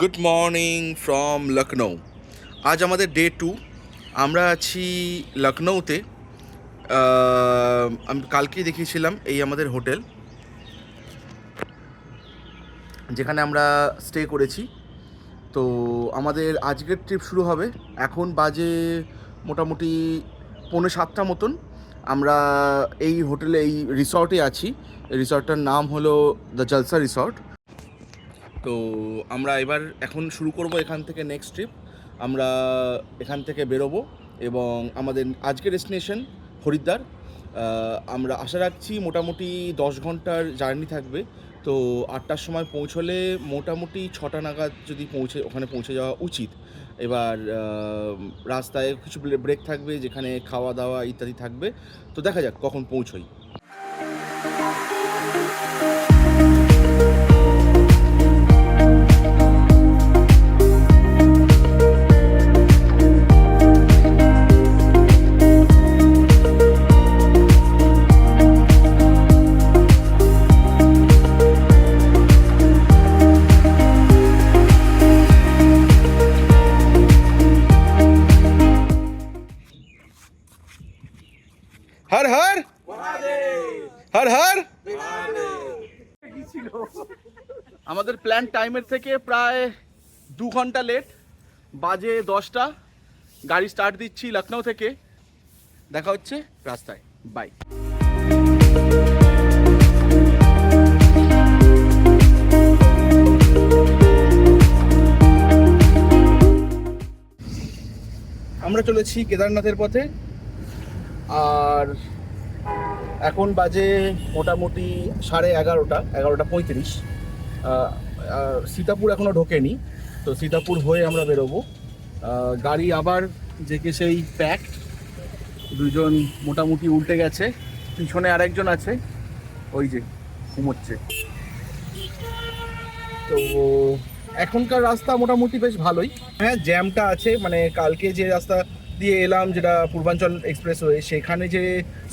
Good morning from Lucknow. আজ আমাদের day 2। আমরা আছি লখনৌতে। আমি কালকেই দেখিয়েছিলাম এই আমাদের হোটেল, যেখানে আমরা স্টে করেছি। তো আমাদের আজকের ট্রিপ শুরু হবে। এখন বাজে মোটামুটি 6:45 মতন। আমরা এই হোটেলে, এই রিসর্টে আছি। এই রিসর্টটার নাম হলো দ্য জলসা রিসর্ট। তো আমরা এখন শুরু করব এখান থেকে নেক্সট ট্রিপ। আমরা এখান থেকে বেরোবো এবং আমাদের আজকের ডেস্টিনেশন হরিদ্বার। আমরা আশা রাখছি মোটামুটি 10 ঘন্টার জার্নি থাকবে। তো 8টার সময় পৌঁছলে মোটামুটি 6টা নাগাদ যদি ওখানে পৌঁছে যাওয়া উচিত। এবার রাস্তায় কিছু ব্রেক থাকবে, যেখানে খাওয়া দাওয়া ইত্যাদি থাকবে। তো দেখা যাক কখন পৌঁছোই। হর হর হর হর। আমাদের প্ল্যান টাইমের থেকে প্রায় 2 ঘন্টা লেট। বাজে 10টা। গাড়ি স্টার্ট দিচ্ছি লখনৌ থেকে। দেখা হচ্ছে রাস্তায়। বাই। আমরা চলেছি কেদারনাথের পথে। আর এখন বাজে মোটামুটি 11:30। সীতাপুর এখনও ঢোকেনি, তো সীতাপুর হয়ে আমরা বেরোবো। গাড়ি আবার যেকে সেই প্যাক। দুজন মোটামুটি উল্টে গেছে, পিছনে আরেকজন আছে, ওই যে ঘুমোচ্ছে। তো এখনকার রাস্তা মোটামুটি বেশ ভালোই। হ্যাঁ, জ্যামটা আছে, মানে কালকে যে রাস্তা দিয়ে এলাম, যেটা পূর্বাঞ্চল এক্সপ্রেসওয়ে, সেখানে যে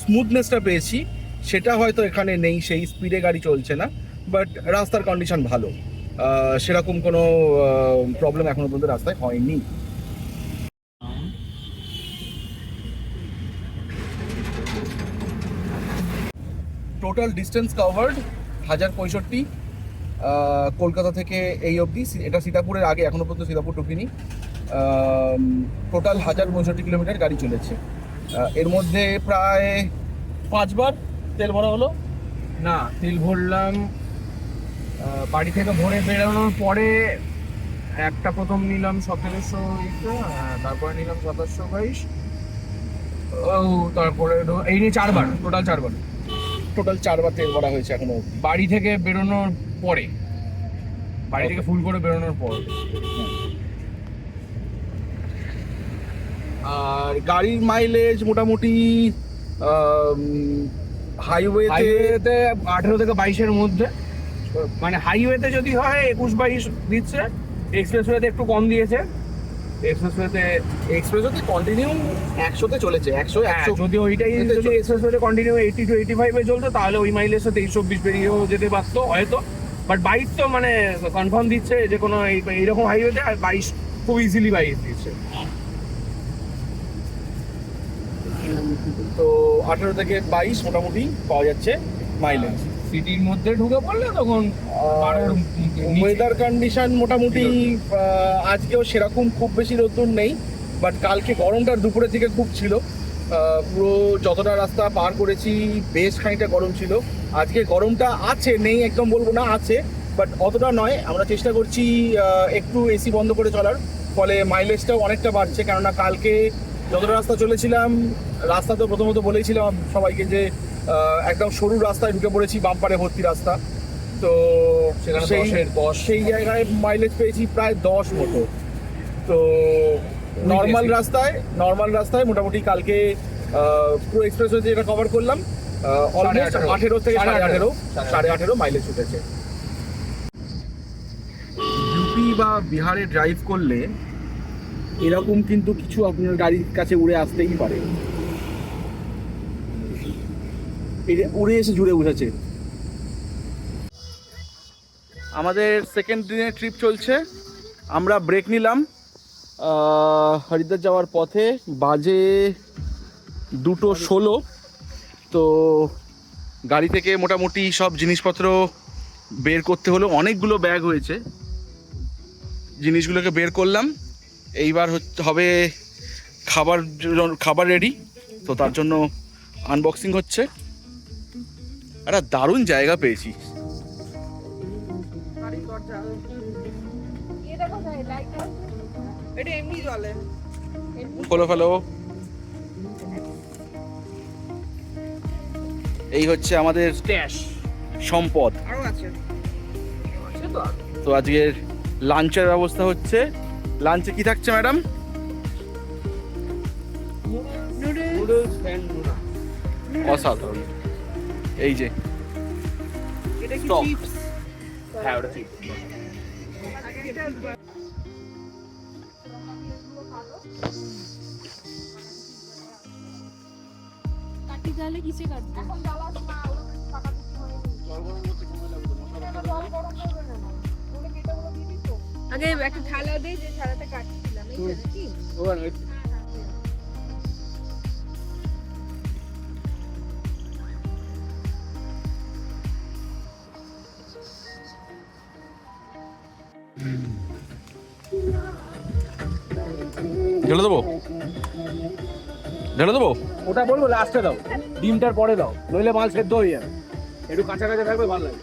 স্মুথনেসটা পেয়েছি সেটা হয়তো এখানে নেই। সেই স্পিডে গাড়ি চলছে না, বাট রাস্তার কন্ডিশন ভালো। সেরকম কোনো প্রবলেম এখনো পর্যন্ত রাস্তায় হয়নি। Total distance covered 1065। কলকাতা থেকে এই অবধি। এটা সীতাপুরের আগে, এখনো পর্যন্ত সীতাপুর ঢুকিনি। টোটাল 1065 কিলোমিটার গাড়ি চলেছে। এর মধ্যে প্রায় 5 বার তেল ভরা হলো। না, তেল ভরলাম বাড়ি থেকে ভোরে বেরোনোর পরে। একটা প্রথম নিলাম 1700, তারপরে নিলাম 2722। তারপরে এই নিয়ে 4 বার, টোটাল 4 বার তেল ভরা হয়েছে এখনো অবধি। বাড়ি থেকে বেরোনোর পরে, বাড়ি থেকে ফুল করে বেরোনোর পর। আর গাড়ির মাইলেজ মোটামুটি হাইওয়েতে 18 থেকে 22-এর মধ্যে। হাইওয়েতে যদি হয় 21-22 দিচ্ছে, এক্সপ্রেসওয়েতে একটু কম দিয়েছে। এক্সপ্রেসওয়েতে কন্টিনিউ 100-তে চলেছে। 100 যদি ওইটাই যদি এক্সপ্রেসওয়েতে কন্টিনিউ 80 to 85-এ চলতো, তাহলে ওই মাইলেজে 23-24 বেরিয়েও যেতে পারতো হয়তো। বাট 22 তো কনফার্ম দিচ্ছে যে কোনো এইরকম হাইওয়েতে। আর 22 খুব ইজিলি 22 দিচ্ছে। তো 18 থেকে 22 মোটামুটি পাওয়া যাচ্ছে মাইলেজ। সিটির মধ্যে ঢুকে পড়লে তখন ওয়েদার কন্ডিশন মোটামুটি আজকেও সেরকম খুব বেশি রোদ্দুর নেই, বাট কালকে গরমটা দুপুরের দিকে খুব ছিল। পুরো যতটা রাস্তা পার করেছি বেশ খানিকটা গরম ছিল। আজকে গরমটা আছে, নেই একদম বলবো না, আছে, বাট অতটা নয়। আমরা চেষ্টা করছি একটু এসি বন্ধ করে চলার, ফলে মাইলেজটাও অনেকটা বাড়ছে। কেননা কালকে যতটা রাস্তা চলেছিলাম, রাস্তা তো প্রথমত বলেছিলাম সবাইকে যে একদম সরু রাস্তায় ঢুকে পড়েছি, বাম্পারে ভর্তি রাস্তা। তো সেই জায়গায় মাইলেজ পেয়েছি প্রায় 10 মতো। তো নর্মাল রাস্তায় মোটামুটি কালকে পুরো এক্সপ্রেসওয়ে যেটা কভার করলাম, অলমোস্ট 18 থেকে 18.5 মাইলেজ উঠেছে। ইউপি বা বিহারে ড্রাইভ করলে এরকম কিন্তু কিছু আপনার গাড়ির কাছে উড়ে আসতেই পারে। উড়ে এসে জুড়ে বসেছে। আমাদের সেকেন্ড দিনের ট্রিপ চলছে। আমরা ব্রেক নিলাম হরিদ্বার যাওয়ার পথে, বাজে 2:16। তো গাড়ি থেকে মোটামুটি সব জিনিসপত্র বের করতে হলো, অনেকগুলো ব্যাগ হয়েছে, জিনিসগুলোকে বের করলাম। এইবার হবে খাবার রেডি, তো তার জন্য আনবক্সিং হচ্ছে। একটা দারুণ জায়গা পেয়েছি। ফলো ফলো, এই হচ্ছে আমাদের সম্পদ। তো আজকের লাঞ্চের ব্যবস্থা হচ্ছে। লাঞ্চে কি থাকছে ম্যাডাম? অসাধারণ। এই যে আগে একটা থালা দিয়ে যে থালাটা কাটছিলাম এই কি ঢেলে দেবো, ঢেলে দেবো। ওটা বলবো লাস্টে দাও, ডিমটার পরে দাও, নইলে মাল সেদ্ধ হয়ে যাবে। একটু কাঁচা কাঁচা থাকবে, ভালো লাগে।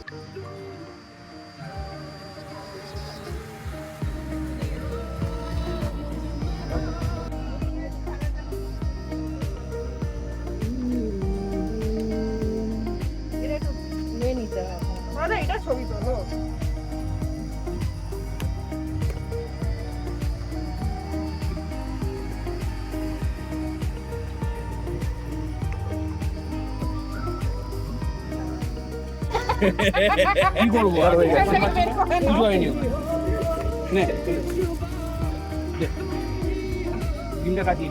এটা ছবি তোলো। কি করবো আর হয়ে গেছে, কিছু হয়নি। নে ডিমটা কাটি।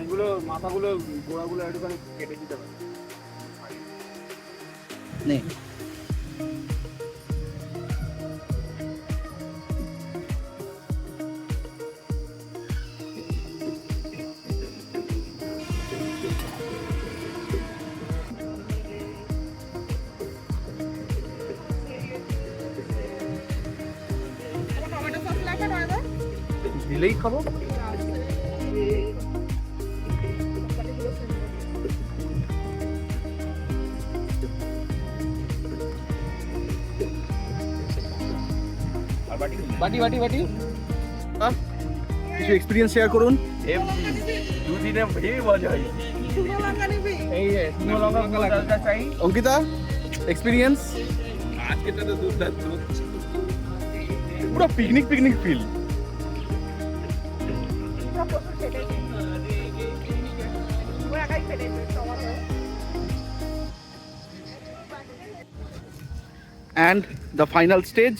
এগুলো মাথাগুলো গোড়াগুলো একটুখানি কেটে দিতে হবে। টমেটো সস লাগবে না দাদা? দিলেই খাবো। বাটি বাটি বাটি। কিছু এক্সপিরিয়েন্স শেয়ার করুন। দুদিনে হেভি মজা হয়। শুকনো লঙ্কা নিবি? এই শুকনো লঙ্কা চাই। অঙ্কিতা, এক্সপিরিয়েন্স? আজকেটা তো দুর্দান্ত, পুরো পিকনিক পিকনিক ফিল। সব প্রচুর খেটেছে। ও একাই খেটেছে, সবার হয়ে। And the final stage.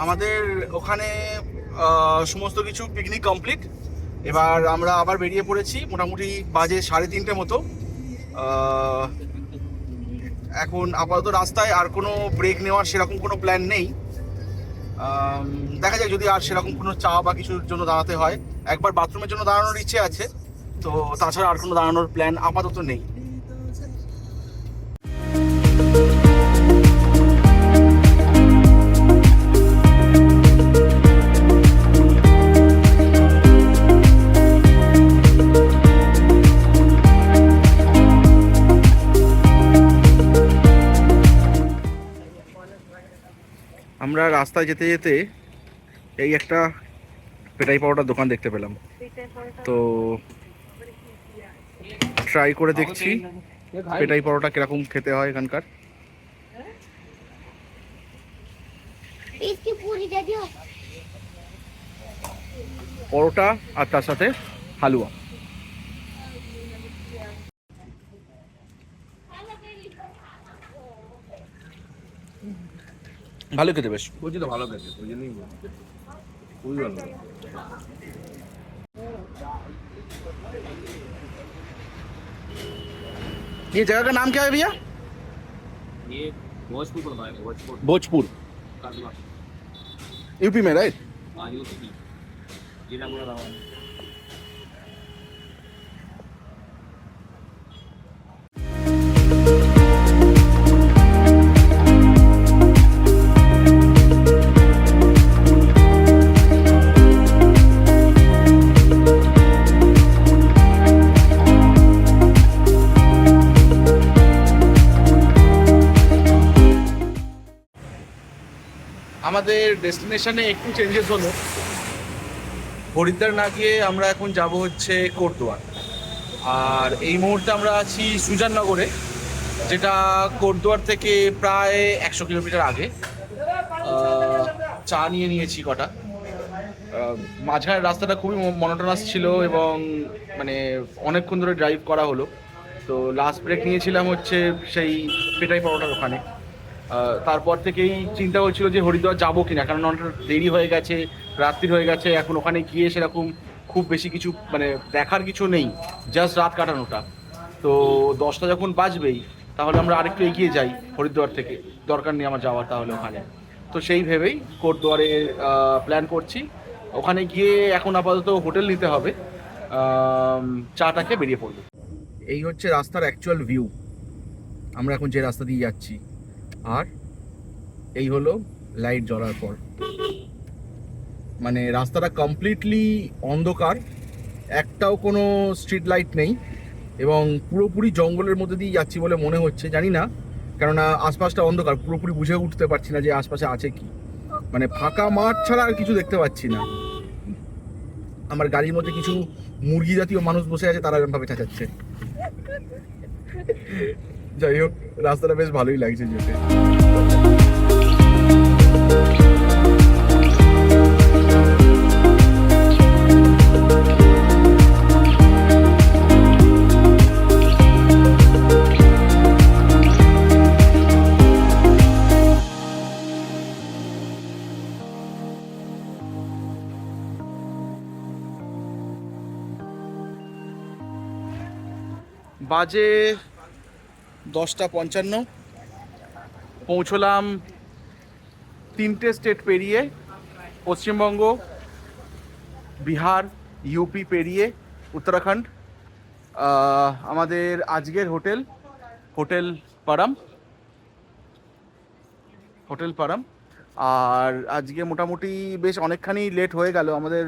আমাদের ওখানে সমস্ত কিছু পিকনিক কমপ্লিট। এবার আমরা আবার বেরিয়ে পড়েছি, মোটামুটি বাজে 3:30 মতো। এখন আপাতত রাস্তায় আর কোনো ব্রেক নেওয়ার সেরকম কোনো প্ল্যান নেই। দেখা যায় যদি আর সেরকম কোনো চা বা কিছুর জন্য দাঁড়াতে হয়। একবার বাথরুমের জন্য দাঁড়ানোর ইচ্ছে আছে, তো তাছাড়া আর কোনো দাঁড়ানোর প্ল্যান আপাতত নেই। আমরা রাস্তায় যেতে যেতে এই একটা পেটাই পাউডার দোকান দেখতে পেলাম, তো ট্রাই করে দেখছি পেটাই পরোটা কিরকম খেতে হয় এখানকার। পরোটা আর তার সাথে হালুয়া। ভালো খেতে বেশ, বলছি তো ভালো খেতে, ওই জন্যই বলছি। খুবই ভালো। ये जगह का नाम क्या है भैया? ये भोजपुर पड़ता है, भोजपुर भोजपुर, काजवा। यूपी में, राइट? हाँ यूपी जिला बोला रहा हूँ। আমাদের ডেস্টিনেশনে একটু চেঞ্জেস হলো। হরিদ্বার না গিয়ে আমরা এখন যাব হচ্ছে কোটদুয়ার। আর এই মুহূর্তে আমরা আছি সুজাননগরে, যেটা কোটদুয়ার থেকে প্রায় 100 কিলোমিটার আগে। চা নিয়ে নিয়েছি কটা। মাঝখানের রাস্তাটা খুবই মনোটোনাস ছিল এবং মানে অনেকক্ষণ ধরে ড্রাইভ করা হলো। তো লাস্ট ব্রেক নিয়েছিলাম হচ্ছে সেই পেটাই পরোটার ওখানে। তারপর থেকেই চিন্তা হচ্ছিল যে হরিদ্বার যাবো কিনা, কারণ অনেকটা দেরি হয়ে গেছে, রাত্রি হয়ে গেছে। এখন ওখানে গিয়ে সেরকম খুব বেশি কিছু মানে দেখার কিছু নেই, জাস্ট রাত কাটানোটা। তো 10টা যখন বাজবেই তাহলে আমরা আরেকটু এগিয়ে যাই হরিদ্বার থেকে, দরকার নেই আমার যাওয়ার তাহলে ওখানে। তো সেই ভেবেই কোটদুয়ারে প্ল্যান করছি। ওখানে গিয়ে এখন আপাতত হোটেল নিতে হবে, চাটাকে বেরিয়ে পড়বো। এই হচ্ছে রাস্তার অ্যাকচুয়াল ভিউ, আমরা এখন যে রাস্তা দিয়ে যাচ্ছি। আর এই হলো লাইট জ্বলার পর, মানে রাস্তাটা কমপ্লিটলি অন্ধকার, একটাও কোনো স্ট্রিট লাইট নেই এবং পুরোপুরি জঙ্গলের মধ্যে দিয়ে যাচ্ছি বলে মনে হচ্ছে, জানি না, কেননা আশপাশটা অন্ধকার, পুরোপুরি বুঝে উঠতে পারছি না যে আশপাশে আছে কি। মানে ফাঁকা মাঠ ছাড়া আর কিছু দেখতে পাচ্ছি না। আমার গাড়ির মধ্যে কিছু মুরগি জাতীয় মানুষ বসে আছে, তারা এরকমভাবে চেঁচাচ্ছে। যাই হোক, রাস্তাটা বেশ ভালোই লাগছে যেতে। বাজে 10:55, পৌঁছলাম 3টে স্টেট পেরিয়ে, পশ্চিমবঙ্গ, বিহার, ইউপি পেরিয়ে উত্তরাখণ্ড। আমাদের আজকের হোটেল পারাম। আর আজকে মোটামুটি বেশ অনেকখানি লেট হয়ে গেল আমাদের।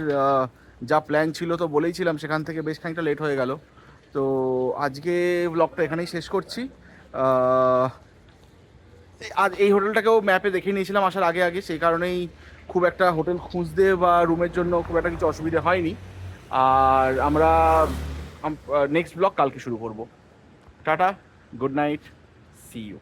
যা প্ল্যান ছিল তো বলেইছিলাম, সেখান থেকে বেশ খানিকটা লেট হয়ে গেল। তো আজকে ব্লগটা এখানেই শেষ করছি। আজ এই হোটেলটাকেও ম্যাপে দেখে নিয়েছিলাম আসার আগে, সেই কারণেই খুব একটা হোটেল খুঁজতে বা রুমের জন্য খুব একটা কিছু অসুবিধা হয়নি। আর আমরা নেক্সট ব্লগ কালকে শুরু করব। Tata, good night, see you.